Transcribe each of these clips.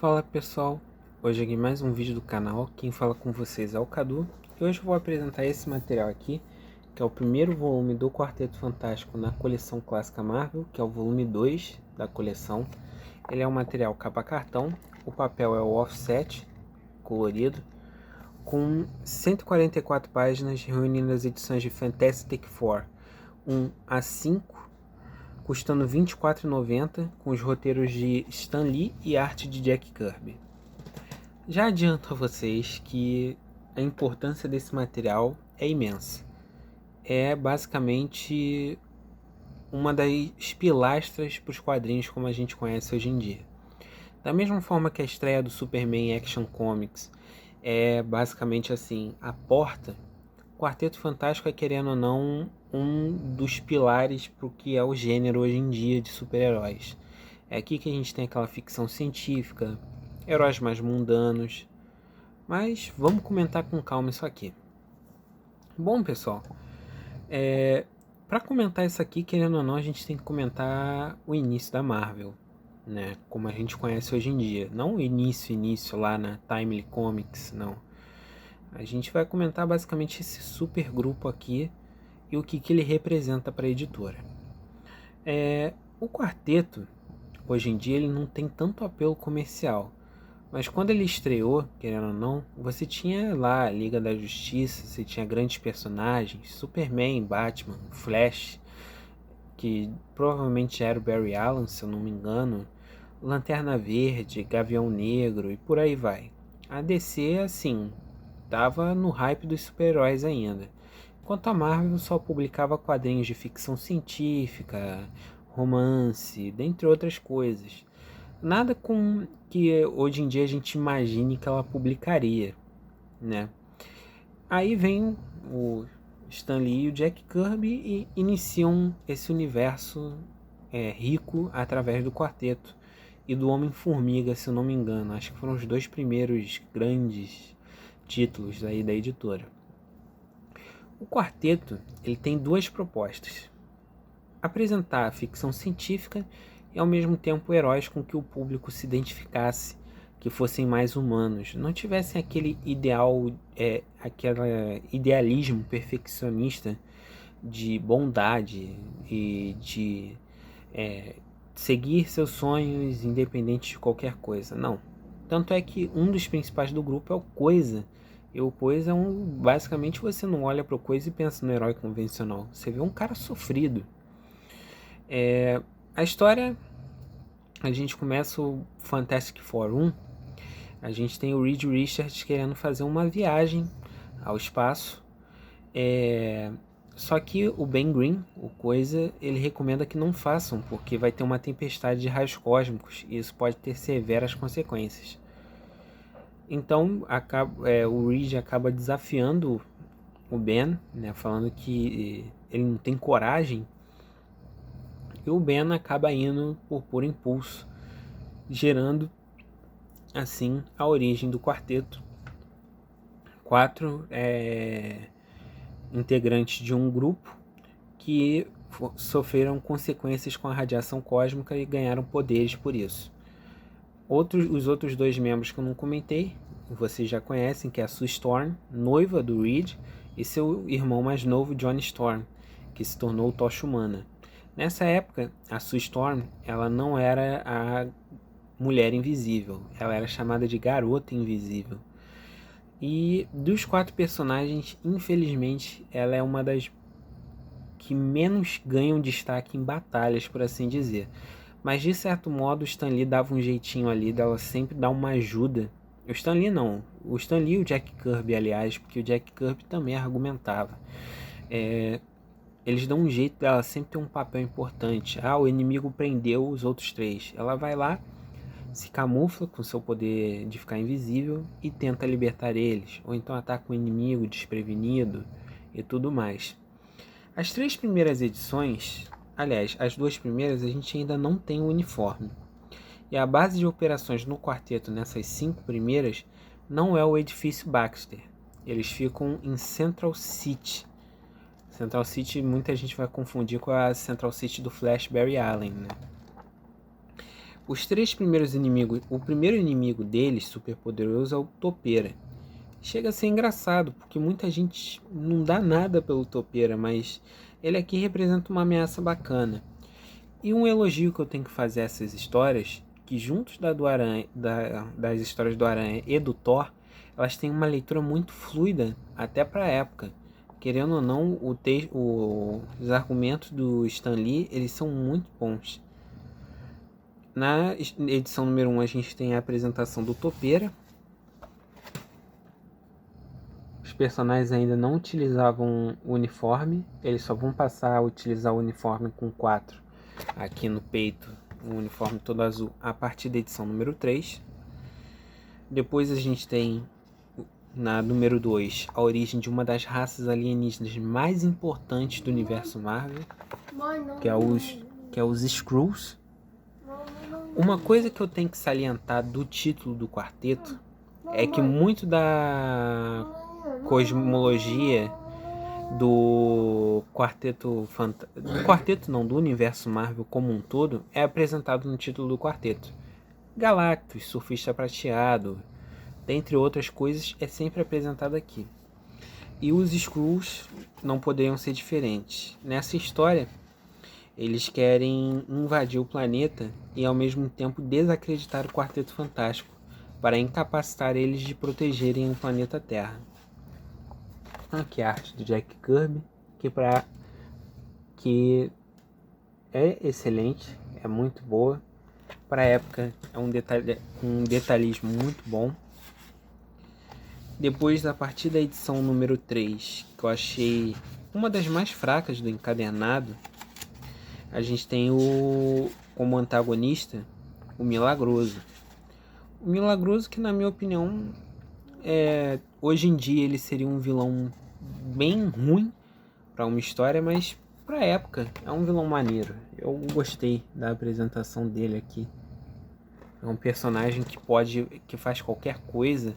Fala pessoal, hoje aqui mais um vídeo do canal, quem fala com vocês é o Cadu e hoje eu vou apresentar esse material aqui, que é o primeiro volume do Quarteto Fantástico na coleção clássica Marvel, que é o volume 2 da coleção. Ele é um material capa cartão, o papel é o offset colorido, com 144 páginas reunindo as edições de Fantastic Four 1 a 5, custando R$ 24,90, com os roteiros de Stan Lee e arte de Jack Kirby. Já adianto a vocês que a importância desse material é imensa. É basicamente uma das pilastras para os quadrinhos como a gente conhece hoje em dia. Da mesma forma que a estreia do Superman Action Comics é basicamente assim, a porta, o Quarteto Fantástico é, querendo ou não, um dos pilares para o que é o gênero hoje em dia de super-heróis. É aqui que a gente tem aquela ficção científica, heróis mais mundanos. Mas vamos comentar com calma isso aqui. Bom, pessoal, para comentar isso aqui, querendo ou não, a gente tem que comentar o início da Marvel, né? Como a gente conhece hoje em dia. Não o início lá na Timely Comics, não. A gente vai comentar basicamente esse super grupo aqui e o que ele representa para a editora. O quarteto, hoje em dia, ele não tem tanto apelo comercial. Mas quando ele estreou, querendo ou não, você tinha lá a Liga da Justiça, você tinha grandes personagens, Superman, Batman, Flash, que provavelmente era o Barry Allen, se eu não me engano, Lanterna Verde, Gavião Negro e por aí vai. A DC, assim, tava no hype dos super-heróis ainda. Enquanto a Marvel só publicava quadrinhos de ficção científica, romance, dentre outras coisas. Nada com que hoje em dia a gente imagine que ela publicaria, né? Aí vem o Stan Lee e o Jack Kirby e iniciam esse universo rico através do quarteto e do Homem-Formiga, se eu não me engano. Acho que foram os dois primeiros grandes títulos aí da editora. O quarteto ele tem duas propostas: apresentar a ficção científica e ao mesmo tempo heróis com que o público se identificasse, que fossem mais humanos, não tivessem aquele aquele idealismo perfeccionista de bondade e de seguir seus sonhos independente de qualquer coisa. Não. Tanto é que um dos principais do grupo é o Coisa. E o Coisa basicamente você não olha para o Coisa e pensa no herói convencional. Você vê um cara sofrido. A história, a gente começa o Fantastic Four 1, a gente tem o Reed Richards querendo fazer uma viagem ao espaço, só que o Ben Green, o Coisa, ele recomenda que não façam, porque vai ter uma tempestade de raios cósmicos e isso pode ter severas consequências. Então o Reed acaba desafiando o Ben, né, falando que ele não tem coragem. E o Ben acaba indo por puro impulso, gerando assim a origem do quarteto. 4 integrantes de um grupo que sofreram consequências com a radiação cósmica e ganharam poderes por isso. Os outros dois membros que eu não comentei, vocês já conhecem, que é a Sue Storm, noiva do Reed, e seu irmão mais novo, Johnny Storm, que se tornou o Tocha Humana. Nessa época, a Sue Storm, ela não era a mulher invisível, ela era chamada de garota invisível. E dos 4 personagens, infelizmente, ela é uma das que menos ganham destaque em batalhas, por assim dizer. Mas de certo modo, o Stan Lee dava um jeitinho ali dela sempre dar uma ajuda. O Stan Lee não, o Stan Lee e o Jack Kirby, aliás, porque o Jack Kirby também argumentava. Eles dão um jeito dela sempre ter um papel importante. O inimigo prendeu os outros 3. Ela vai lá, se camufla com seu poder de ficar invisível e tenta libertar eles. Ou então ataca o inimigo desprevenido e tudo mais. As 3 primeiras edições, aliás, as 2 primeiras, a gente ainda não tem o uniforme. E a base de operações no quarteto nessas 5 primeiras não é o edifício Baxter. Eles ficam em Central City. Central City muita gente vai confundir com a Central City do Flash Barry Allen, né? Os 3 primeiros inimigos, o primeiro inimigo deles, super poderoso, é o Topeira. Chega a ser engraçado, porque muita gente não dá nada pelo Topeira, mas ele aqui representa uma ameaça bacana. E um elogio que eu tenho que fazer a essas histórias, que juntos do Aranha, das histórias do Aranha e do Thor, elas têm uma leitura muito fluida, até para a época. Querendo ou não, os argumentos do Stan Lee, eles são muito bons. Na edição número 1 a gente tem a apresentação do Topeira. Os personagens ainda não utilizavam o uniforme, eles só vão passar a utilizar o uniforme com 4 aqui no peito, o uniforme todo azul, a partir da edição número 3. Depois a gente tem na número 2 a origem de uma das raças alienígenas mais importantes do universo Marvel, que é os Skrulls. Uma coisa que eu tenho que salientar do título do quarteto é que muito da cosmologia do do universo Marvel como um todo é apresentado no título do quarteto. Galactus, Surfista Prateado, dentre outras coisas, é sempre apresentado aqui. E os Skrulls não poderiam ser diferentes. Nessa história, eles querem invadir o planeta e ao mesmo tempo desacreditar o Quarteto Fantástico para incapacitar eles de protegerem o planeta Terra. Aqui a arte do Jack Kirby, que é excelente, é muito boa. Para a época é um detalhismo muito bom. Depois, da partir da edição número 3, que eu achei uma das mais fracas do encadernado, a gente tem como antagonista o Milagroso. O Milagroso, que na minha opinião, hoje em dia ele seria um vilão bem ruim para uma história, mas para a época é um vilão maneiro. Eu gostei da apresentação dele aqui. É um personagem que faz qualquer coisa.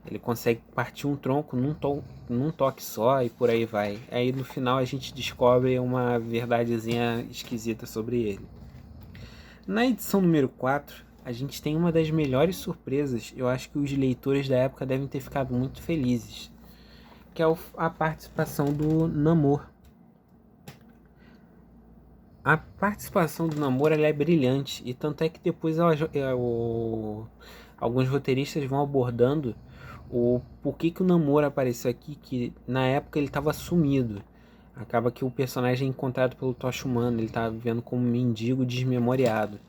Ele consegue partir um tronco num toque só e por aí vai. Aí no final a gente descobre uma verdadezinha esquisita sobre ele. Na edição número 4, a gente tem uma das melhores surpresas. Eu acho que os leitores da época devem ter ficado muito felizes, que é a participação do Namor. A participação do Namor ela é brilhante, e tanto é que depois alguns roteiristas vão abordando o porquê que o Namor apareceu aqui, que na época ele estava sumido. Acaba que o personagem é encontrado pelo Tocha Humana, ele estava vivendo como um mendigo desmemoriado.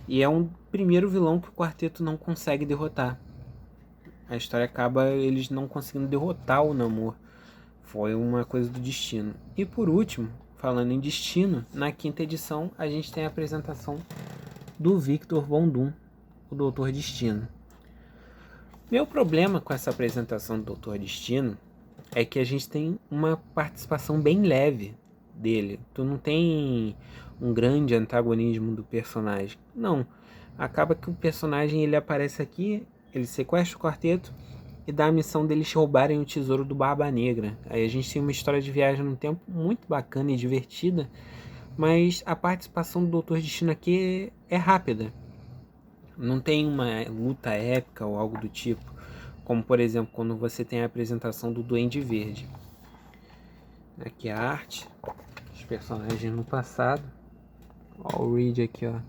E é um primeiro vilão que o quarteto não consegue derrotar. A história acaba eles não conseguindo derrotar o Namor. Foi uma coisa do destino. E por último, falando em destino, na 5ª edição a gente tem a apresentação do Victor Von Doom, o Doutor Destino. Meu problema com essa apresentação do Doutor Destino é que a gente tem uma participação bem leve dele. Tu não tem um grande antagonismo do personagem. Não. Acaba que o personagem ele aparece aqui, ele sequestra o quarteto e dá a missão deles roubarem o tesouro do Barba Negra. Aí a gente tem uma história de viagem no tempo muito bacana e divertida, mas a participação do Doutor Destino aqui é rápida. Não tem uma luta épica ou algo do tipo, como por exemplo quando você tem a apresentação do Duende Verde. Aqui a arte, os personagens no passado. Ó, o Reed aqui, ó.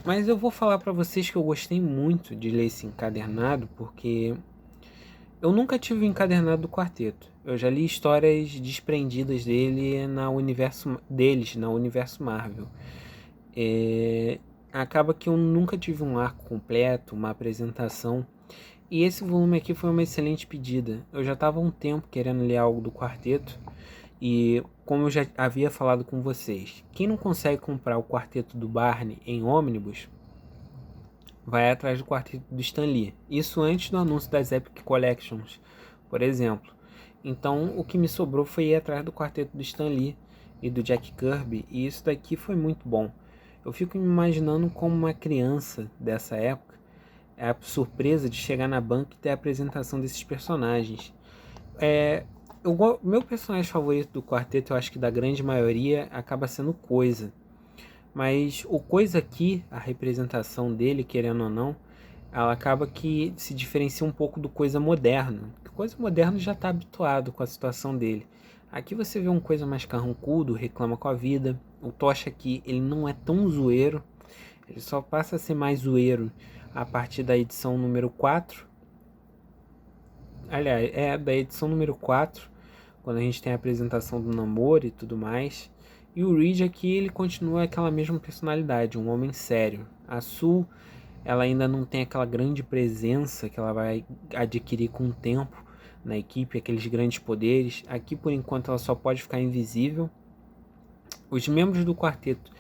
Mas eu vou falar para vocês que eu gostei muito de ler esse encadernado, porque eu nunca tive o encadernado do quarteto. Eu já li histórias desprendidas deles na universo Marvel. Acaba que eu nunca tive um arco completo, uma apresentação. E esse volume aqui foi uma excelente pedida. Eu já estava há um tempo querendo ler algo do quarteto. E como eu já havia falado com vocês, quem não consegue comprar o quarteto do Barney em ônibus, vai atrás do quarteto do Stan Lee. Isso antes do anúncio das Epic Collections, por exemplo. Então o que me sobrou foi ir atrás do quarteto do Stan Lee e do Jack Kirby. E isso daqui foi muito bom. Eu fico me imaginando como uma criança dessa época, a surpresa de chegar na banca e ter a apresentação desses personagens. Meu personagem favorito do quarteto, eu acho que da grande maioria, acaba sendo Coisa. Mas o Coisa aqui, a representação dele, querendo ou não, ela acaba que se diferencia um pouco do Coisa moderno. O Coisa moderno já está habituado com a situação dele. Aqui você vê um Coisa mais carrancudo, reclama com a vida. O Tocha aqui, ele não é tão zoeiro. Ele só passa a ser mais zoeiro a partir da edição número 4. Aliás, é da edição número 4, quando a gente tem a apresentação do namoro e tudo mais. E o Reed aqui, ele continua aquela mesma personalidade, um homem sério. A Sue, ela ainda não tem aquela grande presença que ela vai adquirir com o tempo na equipe, aqueles grandes poderes. Aqui, por enquanto, ela só pode ficar invisível. Os membros do quarteto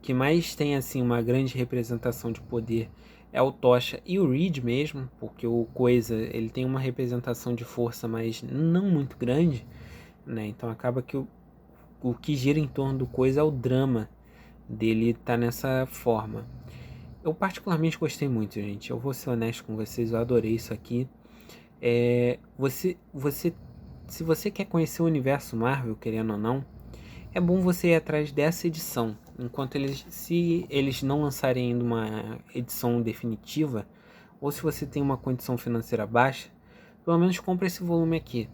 que mais tem assim uma grande representação de poder é o Tocha e o Reed mesmo, porque o Coisa ele tem uma representação de força, mas não muito grande, né? Então acaba que o que gira em torno do Coisa é o drama dele tá nessa forma. Eu particularmente gostei muito, gente. Eu vou ser honesto com vocês, eu adorei isso aqui. Se você quer conhecer o universo Marvel, querendo ou não, é bom você ir atrás dessa edição. Enquanto se eles não lançarem ainda uma edição definitiva, ou se você tem uma condição financeira baixa, pelo menos compre esse volume aqui.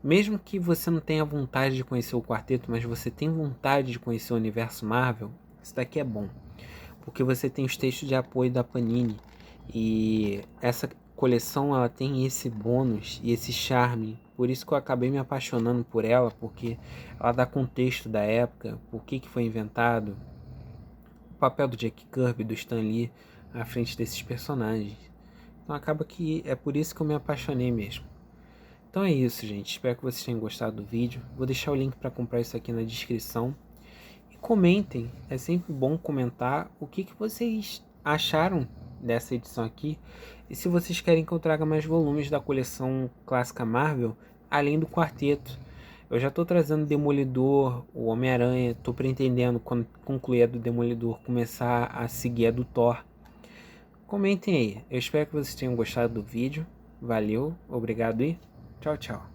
Mesmo que você não tenha vontade de conhecer o quarteto, mas você tem vontade de conhecer o universo Marvel, isso daqui é bom. Porque você tem os textos de apoio da Panini. E essa coleção ela tem esse bônus e esse charme. Por isso que eu acabei me apaixonando por ela, porque ela dá contexto da época, por que foi inventado, o papel do Jack Kirby, do Stan Lee à frente desses personagens. Então acaba que é por isso que eu me apaixonei mesmo. Então é isso, gente. Espero que vocês tenham gostado do vídeo. Vou deixar o link para comprar isso aqui na descrição. E comentem. É sempre bom comentar o que vocês acharam dessa edição aqui. E se vocês querem que eu traga mais volumes da coleção clássica Marvel, além do quarteto. Eu já estou trazendo Demolidor, o Homem-Aranha. Estou pretendendo, quando concluir a do Demolidor, começar a seguir a do Thor. Comentem aí. Eu espero que vocês tenham gostado do vídeo. Valeu, obrigado e tchau, tchau.